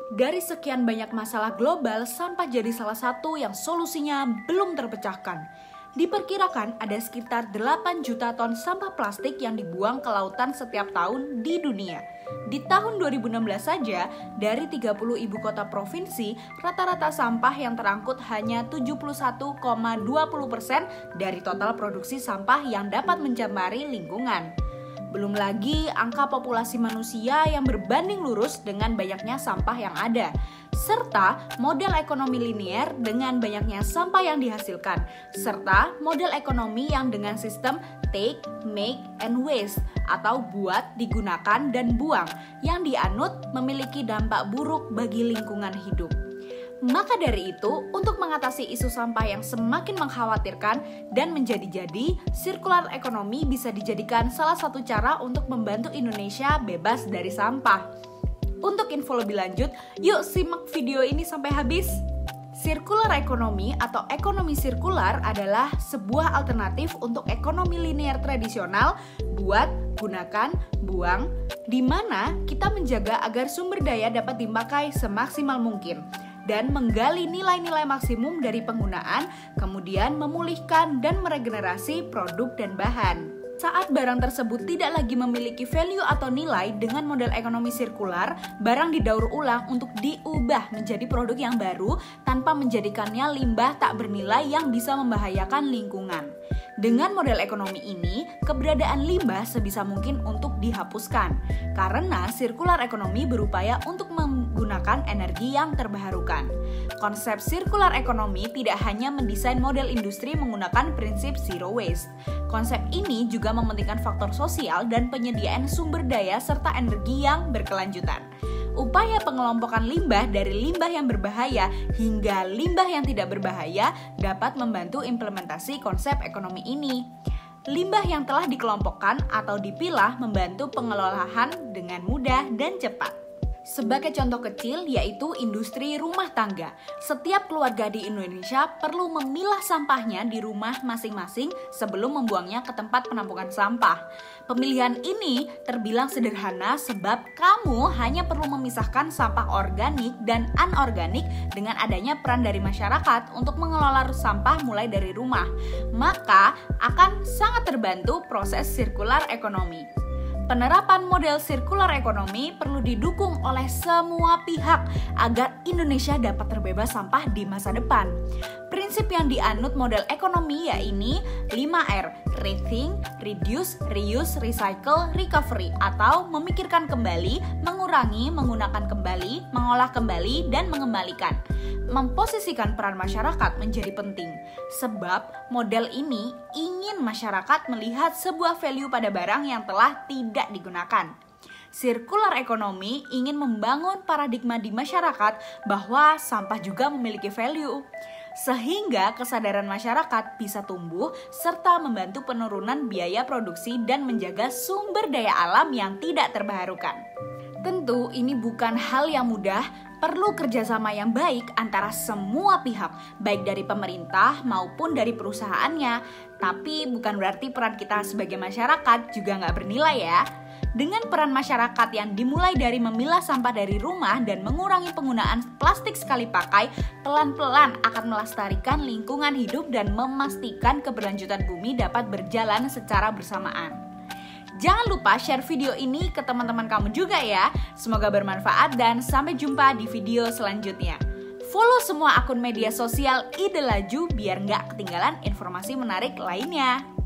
Dari sekian banyak masalah global, sampah jadi salah satu yang solusinya belum terpecahkan. Diperkirakan ada sekitar 8 juta ton sampah plastik yang dibuang ke lautan setiap tahun di dunia. Di tahun 2016 saja, dari 30 ibu kota provinsi, rata-rata sampah yang terangkut hanya 71,20% dari total produksi sampah yang dapat mencemari lingkungan. Belum lagi angka populasi manusia yang berbanding lurus dengan banyaknya sampah yang ada, serta model ekonomi linear dengan banyaknya sampah yang dihasilkan, serta model ekonomi yang dengan sistem take, make, and waste atau buat, digunakan, dan buang yang dianut memiliki dampak buruk bagi lingkungan hidup. Maka dari itu, untuk mengatasi isu sampah yang semakin mengkhawatirkan dan menjadi-jadi, sirkular ekonomi bisa dijadikan salah satu cara untuk membantu Indonesia bebas dari sampah. Untuk info lebih lanjut, yuk simak video ini sampai habis. Sirkular ekonomi atau ekonomi sirkular adalah sebuah alternatif untuk ekonomi linear tradisional, buat, gunakan, buang, di mana kita menjaga agar sumber daya dapat dipakai semaksimal mungkin dan menggali nilai-nilai maksimum dari penggunaan, kemudian memulihkan dan meregenerasi produk dan bahan. Saat barang tersebut tidak lagi memiliki value atau nilai dengan model ekonomi sirkular, barang didaur ulang untuk diubah menjadi produk yang baru tanpa menjadikannya limbah tak bernilai yang bisa membahayakan lingkungan. Dengan model ekonomi ini, keberadaan limbah sebisa mungkin untuk dihapuskan, karena sirkular ekonomi berupaya untuk menggunakan energi yang terbarukan. Konsep sirkular ekonomi tidak hanya mendesain model industri menggunakan prinsip zero waste. Konsep ini juga mementingkan faktor sosial dan penyediaan sumber daya serta energi yang berkelanjutan. Upaya pengelompokan limbah dari limbah yang berbahaya hingga limbah yang tidak berbahaya dapat membantu implementasi konsep ekonomi ini. Limbah yang telah dikelompokkan atau dipilah membantu pengelolaan dengan mudah dan cepat. Sebagai contoh kecil yaitu industri rumah tangga. Setiap keluarga di Indonesia perlu memilah sampahnya di rumah masing-masing sebelum membuangnya ke tempat penampungan sampah. Pemilihan ini terbilang sederhana sebab kamu hanya perlu memisahkan sampah organik dan anorganik dengan adanya peran dari masyarakat untuk mengelola sampah mulai dari rumah. Maka akan sangat terbantu proses sirkular ekonomi. Penerapan model sirkular ekonomi perlu didukung oleh semua pihak agar Indonesia dapat terbebas sampah di masa depan. Prinsip yang dianut model ekonomi yaitu 5R, rethink, reduce, reuse, recycle, recovery, atau memikirkan kembali, mengurangi, menggunakan kembali, mengolah kembali, dan mengembalikan. Memposisikan peran masyarakat menjadi penting, sebab model ini ingin masyarakat melihat sebuah value pada barang yang telah tidak digunakan. Sirkular ekonomi ingin membangun paradigma di masyarakat bahwa sampah juga memiliki value, sehingga kesadaran masyarakat bisa tumbuh serta membantu penurunan biaya produksi dan menjaga sumber daya alam yang tidak terbarukan. Tentu ini bukan hal yang mudah, perlu kerjasama yang baik antara semua pihak, baik dari pemerintah maupun dari perusahaannya. Tapi bukan berarti peran kita sebagai masyarakat juga nggak bernilai ya. Dengan peran masyarakat yang dimulai dari memilah sampah dari rumah dan mengurangi penggunaan plastik sekali pakai, pelan-pelan akan melestarikan lingkungan hidup dan memastikan keberlanjutan bumi dapat berjalan secara bersamaan. Jangan lupa share video ini ke teman-teman kamu juga ya. Semoga bermanfaat dan sampai jumpa di video selanjutnya. Follow semua akun media sosial Ide Laju biar nggak ketinggalan informasi menarik lainnya.